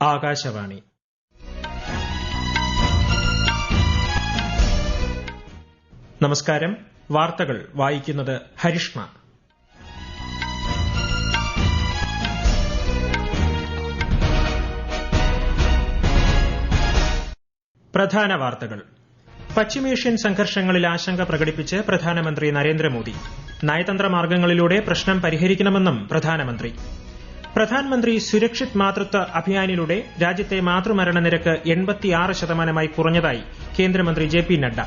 ആകാശവാണി. നമസ്കാരം. വാർത്തകൾ വായിക്കുന്നത് ഹരിഷ്ണ. പ്രധാന വാർത്തകൾ. പശ്ചിമേഷ്യൻ സംഘർഷങ്ങളിൽ ആശങ്ക പ്രകടിപ്പിച്ച് പ്രധാനമന്ത്രി നരേന്ദ്രമോദി. നയതന്ത്ര മാർഗ്ഗങ്ങളിലൂടെ പ്രശ്നം പരിഹരിക്കണമെന്നും പ്രധാനമന്ത്രി. പ്രധാനമന്ത്രി സുരക്ഷിത് മാതൃത്വ അഭിയാനിലൂടെ രാജ്യത്തെ മാതൃമരണ നിരക്ക് 86% കുറഞ്ഞതായി കേന്ദ്രമന്ത്രി ജെ.പി. നഡ്ഡ.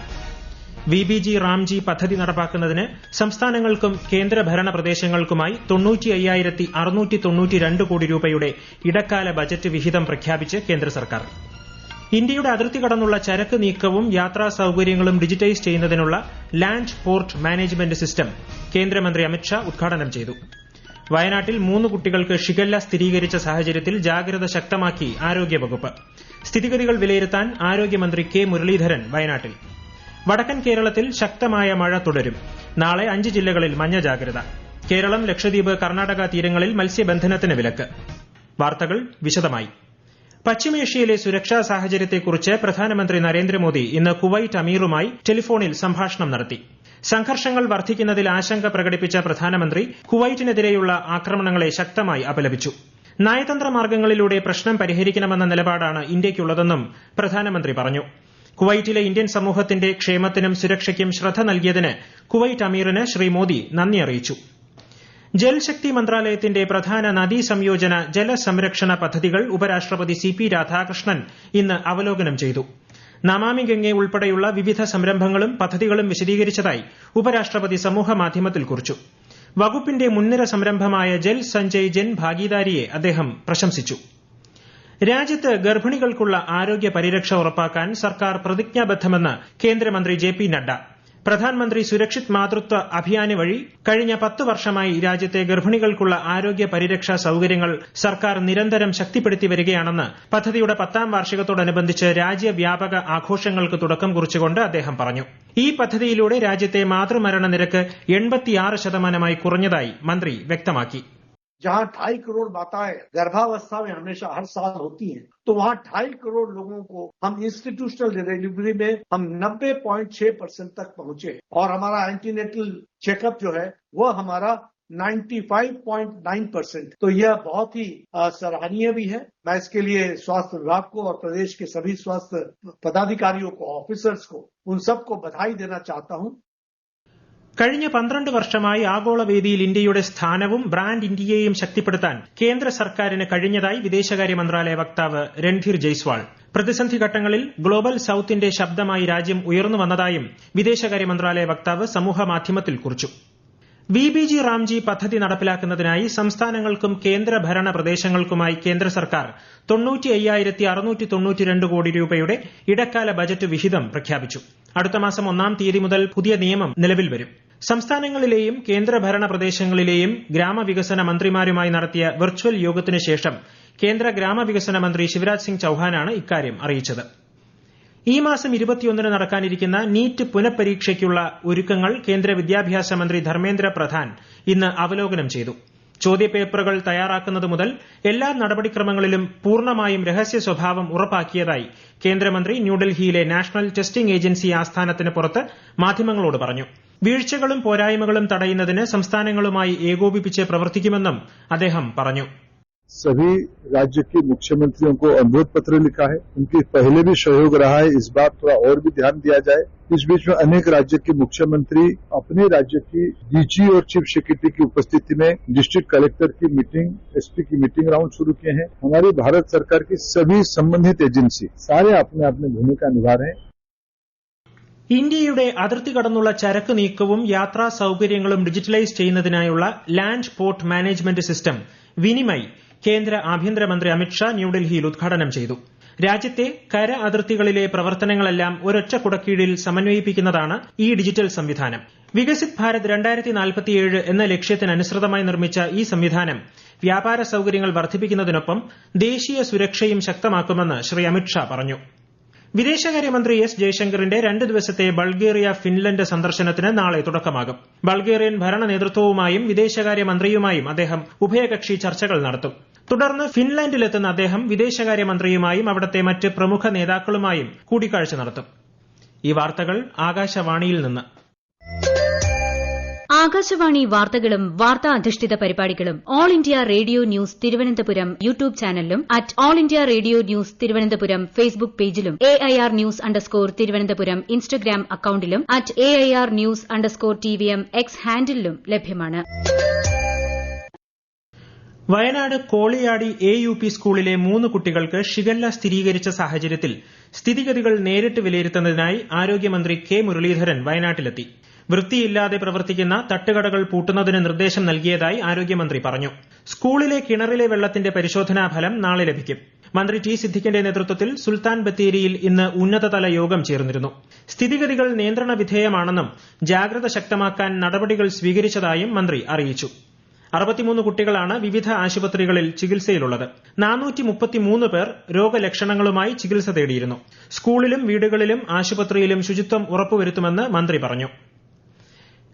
വിബിജി റാംജി പദ്ധതി നടപ്പാക്കുന്നതിന് സംസ്ഥാനങ്ങൾക്കും കേന്ദ്രഭരണ പ്രദേശങ്ങൾക്കുമായി 95,692 കോടി രൂപയുടെ ഇടക്കാല ബജറ്റ് വിഹിതം പ്രഖ്യാപിച്ച് കേന്ദ്ര സർക്കാർ. ഇന്ത്യയുടെ അതിർത്തി കടന്നുള്ള ചരക്ക് നീക്കവും യാത്രാ സൌകര്യങ്ങളും ഡിജിറ്റൈസ് ചെയ്യുന്നതിനുള്ള ലാൻഡ് പോർട്ട് മാനേജ്മെന്റ് സിസ്റ്റം കേന്ദ്രമന്ത്രി അമിത്ഷാ ഉദ്ഘാടനം ചെയ്തു. വയനാട്ടിൽ 3 കുട്ടികൾക്ക് ഷിഗല്ല സ്ഥിരീകരിച്ച സാഹചര്യത്തിൽ ജാഗ്രത ശക്തമാക്കി ആരോഗ്യവകുപ്പ്. സ്ഥിതിഗതികൾ വിലയിരുത്താൻ ആരോഗ്യമന്ത്രി കെ മുരളീധരൻ വയനാട്ടിൽ. വടക്കൻ കേരളത്തിൽ ശക്തമായ മഴ തുടരും. നാളെ 5 ജില്ലകളിൽ മഞ്ഞ ജാഗ്രത. കേരളം, ലക്ഷദ്വീപ്, കർണാടക തീരങ്ങളിൽ മത്സ്യബന്ധനത്തിന് വിലക്ക്. വാർത്തകൾ വിശദമായി. പശ്ചിമേഷ്യയിലെ സുരക്ഷാ സാഹചര്യത്തെക്കുറിച്ച് പ്രധാനമന്ത്രി നരേന്ദ്രമോദി ഇന്ന് കുവൈറ്റ് അമീറുമായി ടെലിഫോണിൽ സംഭാഷണം നടത്തി. സംഘർഷങ്ങൾ വർദ്ധിക്കുന്നതിൽ ആശങ്ക പ്രകടിപ്പിച്ച പ്രധാനമന്ത്രി കുവൈറ്റിനെതിരെയുള്ള ആക്രമണങ്ങളെ ശക്തമായി അപലപിച്ചു. നയതന്ത്ര മാർഗ്ഗങ്ങളിലൂടെ പ്രശ്നം പരിഹരിക്കണമെന്ന നിലപാടാണ് ഇന്ത്യയ്ക്കുള്ളതെന്നും പ്രധാനമന്ത്രി പറഞ്ഞു. കുവൈറ്റിലെ ഇന്ത്യൻ സമൂഹത്തിന്റെ ക്ഷേമത്തിനും സുരക്ഷയ്ക്കും ശ്രദ്ധ നൽകിയതിന് കുവൈറ്റ് അമീറിന് ശ്രീ മോദി നന്ദി അറിയിച്ചു. ജൽശക്തി മന്ത്രാലയത്തിന്റെ പ്രധാന നദീ സംയോജന ജലസംരക്ഷണ പദ്ധതികൾ ഉപരാഷ്ട്രപതി സി.പി. രാധാകൃഷ്ണൻ ഇന്ന് അവലോകനം ചെയ്തു. നമാമി ഗംഗെ ഉൾപ്പെടെയുള്ള വിവിധ സംരംഭങ്ങളും പദ്ധതികളും വിശദീകരിച്ചതായി ഉപരാഷ്ട്രപതി സമൂഹമാധ്യമത്തിൽ കുറിച്ചു. വകുപ്പിന്റെ മുൻനിര സംരംഭമായ ജൽ സഞ്ജയ് ജൻ ഭാഗീദാരിയെ അദ്ദേഹം പ്രശംസിച്ചു. രാജ്യത്ത് ഗർഭിണികൾക്കുള്ള ആരോഗ്യ പരിരക്ഷ ഉറപ്പാക്കാൻ സർക്കാർ പ്രതിജ്ഞാബദ്ധമെന്ന് കേന്ദ്രമന്ത്രി ജെ.പി. നഡ്ഡ. പ്രധാനമന്ത്രി സുരക്ഷിത് മാതൃത്വ അഭിയാന് വഴി കഴിഞ്ഞ 10 വർഷമായി രാജ്യത്തെ ഗർഭിണികൾക്കുള്ള ആരോഗ്യ പരിരക്ഷാ സൌകര്യങ്ങൾ സർക്കാർ നിരന്തരം ശക്തിപ്പെടുത്തി വരികയാണെന്ന് പദ്ധതിയുടെ 10ാം വാർഷികത്തോടനുബന്ധിച്ച് രാജ്യവ്യാപക ആഘോഷങ്ങൾക്ക് തുടക്കം കുറിച്ചുകൊണ്ട് അദ്ദേഹം പറഞ്ഞു. ഈ പദ്ധതിയിലൂടെ രാജ്യത്തെ മാതൃമരണ നിരക്ക് 86% കുറഞ്ഞതായി മന്ത്രി വ്യക്തമാക്കി. जहां 2.5 करोड़ माताएं गर्भावस्था में हमेशा हर साल होती हैं, तो वहां 2.5 करोड़ लोगों को हम इंस्टीट्यूशनल डिलीवरी में हम 90.6% तक पहुंचे और हमारा एंटीनेटल चेकअप जो है वह हमारा 95.9%. तो यह बहुत ही सराहनीय भी है. मैं इसके लिए स्वास्थ्य विभाग को और प्रदेश के सभी स्वास्थ्य पदाधिकारियों को, ऑफिसर्स को, उन सबको बधाई देना चाहता हूं. കഴിഞ്ഞ 12 വർഷമായി ആഗോളവേദിയിൽ ഇന്ത്യയുടെ സ്ഥാനവും ബ്രാൻഡ് ഇന്ത്യയെയും ശക്തിപ്പെടുത്താൻ കേന്ദ്ര സർക്കാരിന് കഴിഞ്ഞതായി വിദേശകാര്യ മന്ത്രാലയ വക്താവ് രൺധീർ ജയ്സ്വാൾ. പ്രതിസന്ധി ഘട്ടങ്ങളിൽ ഗ്ലോബൽ സൌത്തിന്റെ ശബ്ദമായി രാജ്യം ഉയർന്നു വന്നതായും വിദേശകാര്യ മന്ത്രാലയ വക്താവ് സമൂഹമാധ്യമത്തിൽ കുറിച്ചു. വിബിജി റാംജി പദ്ധതി നടപ്പിലാക്കുന്നതിനായി സംസ്ഥാനങ്ങൾക്കും കേന്ദ്രഭരണ പ്രദേശങ്ങൾക്കുമായി കേന്ദ്ര സർക്കാർ 95,692 കോടി രൂപയുടെ ഇടക്കാല ബജറ്റ് വിഹിതം പ്രഖ്യാപിച്ചു. അടുത്ത മാസം 1-ാം തീയതി മുതൽ പുതിയ നിയമം നിലവിൽ വരും. സംസ്ഥാനങ്ങളിലെയും കേന്ദ്രഭരണ പ്രദേശങ്ങളിലെയും ഗ്രാമവികസന മന്ത്രിമാരുമായി നടത്തിയ വെർച്വൽ യോഗത്തിനു ശേഷം കേന്ദ്ര ഗ്രാമവികസന മന്ത്രി ശിവരാജ് സിംഗ് ചൌഹാനാണ് ഇക്കാര്യം അറിയിച്ചത്. ഈ മാസം 21-ന് നടക്കാനിരിക്കുന്ന നീറ്റ് പുനഃപരീക്ഷയ്ക്കുള്ള ഒരുക്കങ്ങൾ കേന്ദ്ര വിദ്യാഭ്യാസ മന്ത്രി ധർമ്മേന്ദ്ര പ്രധാൻ ഇന്ന് അവലോകനം ചെയ്തു. ചോദ്യപേപ്പറുകൾ തയ്യാറാക്കുന്നത് മുതൽ എല്ലാ നടപടിക്രമങ്ങളിലും പൂർണ്ണമായും രഹസ്യ സ്വഭാവം ഉറപ്പാക്കിയതായി കേന്ദ്രമന്ത്രി ന്യൂഡൽഹിയിലെ നാഷണൽ ടെസ്റ്റിംഗ് ഏജൻസി ആസ്ഥാനത്തിന് പുറത്ത് മാധ്യമങ്ങളോട് പറഞ്ഞു. വീഴ്ചകളും പോരായ്മകളും തടയുന്നതിന് സംസ്ഥാനങ്ങളുമായി ഏകോപിപ്പിച്ച് പ്രവർത്തിക്കുമെന്നും അദ്ദേഹം പറഞ്ഞു. सभी राज्य के मुख्यमंत्रियों को अनुरोध पत्र लिखा है. उनके पहले भी सहयोग रहा है. इस बार थोड़ा और भी ध्यान दिया जाए. इस बीच में अनेक राज्य के मुख्यमंत्री अपने राज्य की डीजी और चीफ सेक्रेटरी की उपस्थिति में डिस्ट्रिक्ट कलेक्टर की मीटिंग, एसपी की मीटिंग राउंड शुरू किए हैं. हमारी भारत सरकार की सभी संबंधित एजेंसी सारे अपने अपने भूमिका निभा रहे हैं. ഇന്ത്യയുടെ അതിർത്തി കടന്നുള്ള ചരക്ക് നീക്കവും യാത്രാ സൌകര്യങ്ങളും ഡിജിറ്റലൈസ് ചെയ്യുന്നതിനായുള്ള land port management system Vinimay കേന്ദ്ര ആഭ്യന്തരമന്ത്രി അമിത്ഷാ ന്യൂഡൽഹിയിൽ ഉദ്ഘാടനം ചെയ്തു. രാജ്യത്തെ കര അതിർത്തികളിലെ പ്രവർത്തനങ്ങളെല്ലാം ഒരൊറ്റ കുടക്കീഴിൽ സമന്വയിപ്പിക്കുന്നതാണ് ഈ ഡിജിറ്റൽ സംവിധാനം. വികസിത് ഭാരത് 2047 എന്ന ലക്ഷ്യത്തിനനുസൃതമായി നിർമ്മിച്ച ഈ സംവിധാനം വ്യാപാര സൌകര്യങ്ങൾ വർദ്ധിപ്പിക്കുന്നതിനൊപ്പം ദേശീയ സുരക്ഷയും ശക്തമാക്കുമെന്ന് ശ്രീ അമിത്ഷാ പറഞ്ഞു. വിദേശകാര്യമന്ത്രി എസ് ജയശങ്കറിന്റെ 2 ദിവസത്തെ ബൾഗേറിയ ഫിൻലൻഡ് സന്ദർശനത്തിന് നാളെ തുടക്കമാകും. ബൾഗേറിയൻ ഭരണ നേതൃത്വവുമായും വിദേശകാര്യമന്ത്രിയുമായും അദ്ദേഹം ഉഭയകക്ഷി ചർച്ചകൾ നടത്തും. തുടർന്ന് ഫിൻലാൻഡിലെത്തുന്ന അദ്ദേഹം വിദേശകാര്യമന്ത്രിയുമായും അവിടത്തെ മറ്റ് പ്രമുഖ നേതാക്കളുമായും കൂടിക്കാഴ്ച നടത്തും. ഈ വാർത്തകൾ ആകാശവാണിയിൽ നിന്ന്. ആകാശവാണി വാർത്തകളും വാർത്താ അധിഷ്ഠിത പരിപാടികളും all India radio news Thiruvananthapuram YouTube ചാനലിലും @all India radio news Thiruvananthapuram Facebook പേജിലും AIR ന്യൂസ് _ ഇൻസ്റ്റഗ്രാം അക്കൌണ്ടിലും @AIR ന്യൂസ് _ TVM X ഹാൻഡിലും ലഭ്യമാണ്. വയനാട് കോളിയാടി AUP സ്കൂളിലെ 3 കുട്ടികൾക്ക് ഷിഗല്ല സ്ഥിരീകരിച്ച സാഹചര്യത്തിൽ സ്ഥിതിഗതികൾ നേരിട്ട് വിലയിരുത്തുന്നതിനായി ആരോഗ്യമന്ത്രി കെ മുരളീധരൻ വയനാട്ടിലെത്തി. വൃത്തിയില്ലാതെ പ്രവർത്തിക്കുന്ന തട്ടുകടകൾ പൂട്ടുന്നതിന് നിർദ്ദേശം നൽകിയതായി ആരോഗ്യമന്ത്രി പറഞ്ഞു. സ്കൂളിലെ കിണറിലെ വെള്ളത്തിന്റെ പരിശോധനാ ഫലം നാളെ ലഭിക്കും. മന്ത്രി ടി സിദ്ദിഖിന്റെ നേതൃത്വത്തിൽ സുൽത്താൻ ബത്തേരിയിൽ ഇന്ന് ഉന്നതതല യോഗം ചേർന്നിരുന്നു. സ്ഥിതിഗതികൾ നിയന്ത്രണ വിധേയമാണെന്നും ജാഗ്രത ശക്തമാക്കാൻ നടപടികൾ സ്വീകരിച്ചതായും മന്ത്രി അറിയിച്ചു. 63 കുട്ടികളാണ് വിവിധ ആശുപത്രികളിൽ ചികിത്സയിലുള്ളത്. 433 പേർ രോഗലക്ഷണങ്ങളുമായി ചികിത്സ തേടിയിരുന്നു. സ്കൂളിലും വീടുകളിലും ആശുപത്രിയിലും ശുചിത്വം ഉറപ്പുവരുത്തുമെന്ന് മന്ത്രി പറഞ്ഞു.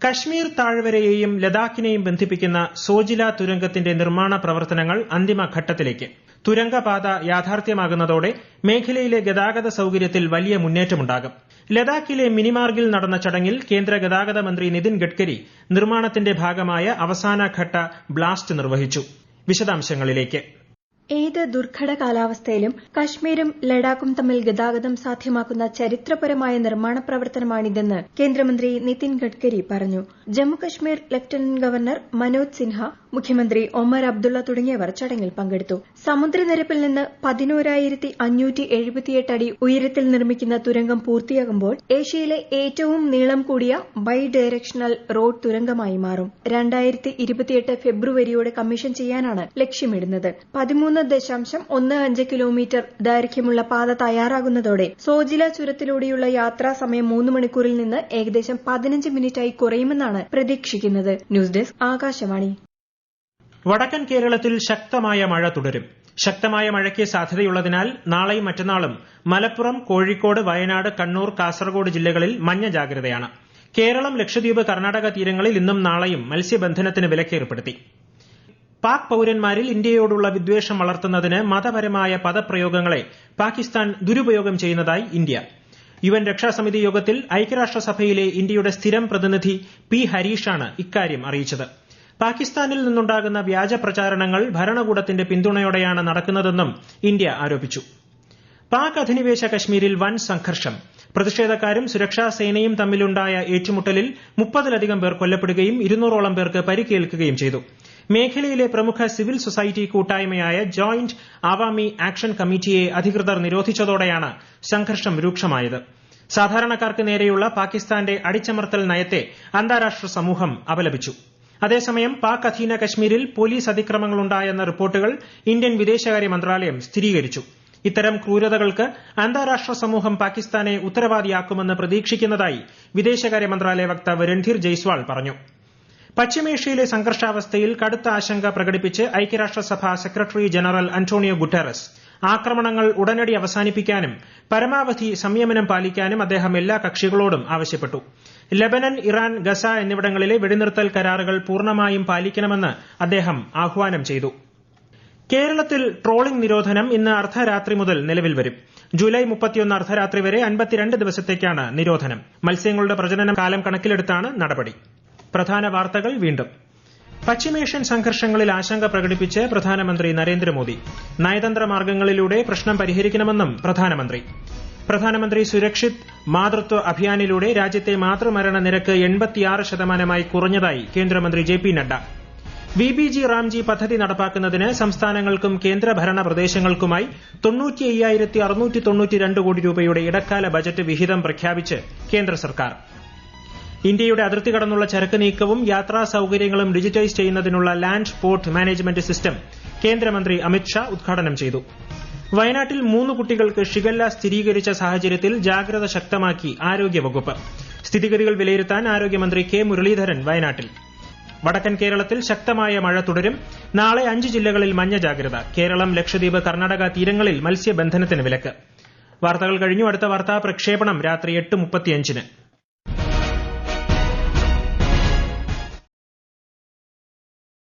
കശ്മീർ താഴ്വരയെയും ലഡാക്കിനെയും ബന്ധിപ്പിക്കുന്ന സോജില തുരങ്കത്തിന്റെ നിർമ്മാണ പ്രവർത്തനങ്ങൾ അന്തിമഘട്ടത്തിലേക്ക്. തുരങ്കപാത യാഥാർത്ഥ്യമാകുന്നതോടെ മേഖലയിലെ ഗതാഗത സൌകര്യത്തിൽ വലിയ മുന്നേറ്റമുണ്ടാകും. ലഡാക്കിലെ മിനിമാർഗിൽ നടന്ന ചടങ്ങിൽ കേന്ദ്ര ഗതാഗത മന്ത്രി നിതിൻ ഗഡ്കരി നിർമ്മാണത്തിന്റെ ഭാഗമായ അവസാനഘട്ട ബ്ലാസ്റ്റ് നിർവഹിച്ചു. വിശദാംശങ്ങളിലേക്ക്. ഏത് ദുർഘട കാലാവസ്ഥയിലും കശ്മീരും ലഡാക്കും തമ്മിൽ ഗതാഗതം സാധ്യമാക്കുന്ന ചരിത്രപരമായ നിർമ്മാണ പ്രവർത്തനമാണിതെന്ന് കേന്ദ്രമന്ത്രി നിതിൻ ഗഡ്കരി പറഞ്ഞു. ജമ്മുകശ്മീർ ലഫ്റ്റനന്റ് ഗവർണർ മനോജ് സിൻഹ, മുഖ്യമന്ത്രി ഒമർ അബ്ദുള്ള തുടങ്ങിയവർ ചടങ്ങിൽ പങ്കെടുത്തു. സമുദ്രനിരപ്പിൽ നിന്ന് 11,578 അടി ഉയരത്തിൽ നിർമ്മിക്കുന്ന തുരങ്കം പൂർത്തിയാകുമ്പോൾ ഏഷ്യയിലെ ഏറ്റവും നീളം കൂടിയ ബൈ ഡയറക്ഷണൽ റോഡ് തുരങ്കമായി മാറും. 2028 ഫെബ്രുവരിയോടെ കമ്മീഷൻ ചെയ്യാനാണ് ലക്ഷ്യമിടുന്നത്. 13.15 കിലോമീറ്റർ ദൈർഘ്യമുള്ള പാത തയ്യാറാകുന്നതോടെ സോജില ചുരത്തിലൂടെയുള്ള യാത്രാ സമയം 3 മണിക്കൂറിൽ നിന്ന് ഏകദേശം 15 മിനിറ്റായി കുറയുമെന്നാണ് പ്രതീക്ഷിക്കുന്നത്. News desk Akashvani. വടക്കൻ കേരളത്തിൽ ശക്തമായ മഴ തുടരും. ശക്തമായ മഴയ്ക്ക് സാധ്യതയുള്ളതിനാൽ നാളെയും മറ്റന്നാളും മലപ്പുറം, കോഴിക്കോട്, വയനാട്, കണ്ണൂർ, കാസർഗോഡ് ജില്ലകളിൽ മഞ്ഞ ജാഗ്രതയാണ്. കേരളം, ലക്ഷദ്വീപ്, കർണാടക തീരങ്ങളിൽ ഇന്നും നാളെയും മത്സ്യബന്ധനത്തിന് വിലക്കേർപ്പെടുത്തി. പാക് പൌരന്മാരിൽ ഇന്ത്യയോടുള്ള വിദ്വേഷം വളർത്തുന്നതിന് മതപരമായ പദപ്രയോഗങ്ങളെ പാകിസ്ഥാൻ ദുരുപയോഗം ചെയ്യുന്നതായി ഇന്ത്യ. UN രക്ഷാസമിതി യോഗത്തിൽ ഐക്യരാഷ്ട്രസഭയിലെ ഇന്ത്യയുടെ സ്ഥിരം പ്രതിനിധി പി ഹരീഷാണ് ഇക്കാര്യം അറിയിച്ചത്. പാകിസ്ഥാനിൽ നിന്നുണ്ടാകുന്ന വ്യാജ പ്രചാരണങ്ങൾ ഭരണകൂടത്തിന്റെ പിന്തുണയോടെയാണ് നടക്കുന്നതെന്നും ഇന്ത്യ ആരോപിച്ചു. പാക് അധിനിവേശ കശ്മീരിൽ വൻ സംഘർഷം. പ്രതിഷേധക്കാരും സുരക്ഷാ സേനയും തമ്മിലുണ്ടായ ഏറ്റുമുട്ടലിൽ 30-ലധികം പേർ കൊല്ലപ്പെടുകയും 200ഓളം പേർക്ക് പരിക്കേൽക്കുകയും ചെയ്തു. മേഖലയിലെ പ്രമുഖ സിവിൽ സൊസൈറ്റി കൂട്ടായ്മയായ ജോയിന്റ് ആവാമി ആക്ഷൻ കമ്മിറ്റിയെ അധികൃതർ നിരോധിച്ചതോടെയാണ് സംഘർഷം രൂക്ഷമായത്. സാധാരണക്കാർക്ക് നേരെയുള്ള പാകിസ്ഥാന്റെ അടിച്ചമർത്തൽ നയത്തെ അന്താരാഷ്ട്ര സമൂഹം അപലപിച്ചു. അതേസമയം പാക് അധീന കശ്മീരിൽ പോലീസ് അതിക്രമങ്ങളുണ്ടായെന്ന റിപ്പോർട്ടുകൾ ഇന്ത്യൻ വിദേശകാര്യ മന്ത്രാലയം സ്ഥിരീകരിച്ചു. ഇത്തരം ക്രൂരതകൾക്ക് അന്താരാഷ്ട്ര സമൂഹം പാകിസ്ഥാനെ ഉത്തരവാദിയാക്കുമെന്ന് പ്രതീക്ഷിക്കുന്നതായി വിദേശകാര്യ മന്ത്രാലയ വക്താവ് രൺധീർ ജയ്സ്വാൾ പറഞ്ഞു. പശ്ചിമേഷ്യയിലെ സംഘർഷാവസ്ഥയിൽ കടുത്ത ആശങ്ക പ്രകടിപ്പിച്ച് ഐക്യരാഷ്ട്രസഭ സെക്രട്ടറി ജനറൽ അന്റോണിയോ ഗുട്ടറസ് ആക്രമണങ്ങൾ ഉടനടി അവസാനിപ്പിക്കാനും പരമാവധി സംയമനം പാലിക്കാനും അദ്ദേഹം എല്ലാ കക്ഷികളോടും ആവശ്യപ്പെട്ടു. ലബനൻ, ഇറാൻ, ഗസ എന്നിവിടങ്ങളിലെ വെടിനിർത്തൽ കരാറുകൾ പൂർണ്ണമായും പാലിക്കണമെന്ന് അദ്ദേഹം ആഹ്വാനം ചെയ്തു. കേരളത്തിൽ ട്രോളിംഗ് നിരോധനം ഇന്ന് അർദ്ധരാത്രി മുതൽ നിലവിൽ വരും. ജൂലൈ 31 അർദ്ധരാത്രി വരെ 52 ദിവസത്തേക്കാണ് നിരോധനം. മത്സ്യങ്ങളുടെ പ്രജനന കാലം കണക്കിലെടുത്താണ് നടപടി. പ്രധാന വാർത്തകൾ വീണ്ടും. പശ്ചിമേഷ്യൻ സംഘർഷങ്ങളിൽ ആശങ്ക പ്രകടിപ്പിച്ച് പ്രധാനമന്ത്രി നരേന്ദ്രമോദി. നയതന്ത്ര മാർഗങ്ങളിലൂടെ പ്രശ്നം പരിഹരിക്കണമെന്നും പ്രധാനമന്ത്രി സുരക്ഷിത് മാതൃത്വ അഭിയാനിലൂടെ രാജ്യത്തെ മാതൃമരണ നിരക്ക് 86% കുറഞ്ഞതായി കേന്ദ്രമന്ത്രി JP നഡ്ഡ. VBG റാംജി പദ്ധതി നടപ്പാക്കുന്നതിന് സംസ്ഥാനങ്ങൾക്കും കേന്ദ്രഭരണ പ്രദേശങ്ങൾക്കുമായി 95,692 കോടി രൂപയുടെ ഇടക്കാല ബജറ്റ് വിഹിതം പ്രഖ്യാപിച്ച് കേന്ദ്ര സർക്കാർ. ഇന്ത്യയുടെ അതിർത്തി കടന്നുള്ള ചരക്ക് നീക്കവും യാത്രാ സൌകര്യങ്ങളും ഡിജിറ്റൈസ് ചെയ്യുന്നതിനുള്ള ലാൻഡ് പോർട്ട് മാനേജ്മെന്റ് സിസ്റ്റം കേന്ദ്രമന്ത്രി അമിത് ഷാ ഉദ്ഘാടനം ചെയ്തു. വയനാട്ടിൽ 3 കുട്ടികൾക്ക് ഷിഗല്ല സ്ഥിരീകരിച്ച സാഹചര്യത്തിൽ ജാഗ്രത ശക്തമാക്കി ആരോഗ്യവകുപ്പ്. സ്ഥിതിഗതികൾ വിലയിരുത്താൻ ആരോഗ്യമന്ത്രി കെ മുരളീധരൻ വയനാട്ടിൽ. വടക്കൻ കേരളത്തിൽ ശക്തമായ മഴ തുടരും. നാളെ 5 ജില്ലകളിൽ മഞ്ഞ ജാഗ്രത. കേരളം, ലക്ഷദ്വീപ്, കർണാടക തീരങ്ങളിൽ മത്സ്യബന്ധനത്തിന് വിലക്ക്. വാർത്തകൾ കഴിഞ്ഞു. അടുത്ത വാർത്താ പ്രക്ഷേപണം രാത്രി 8:35-ന്.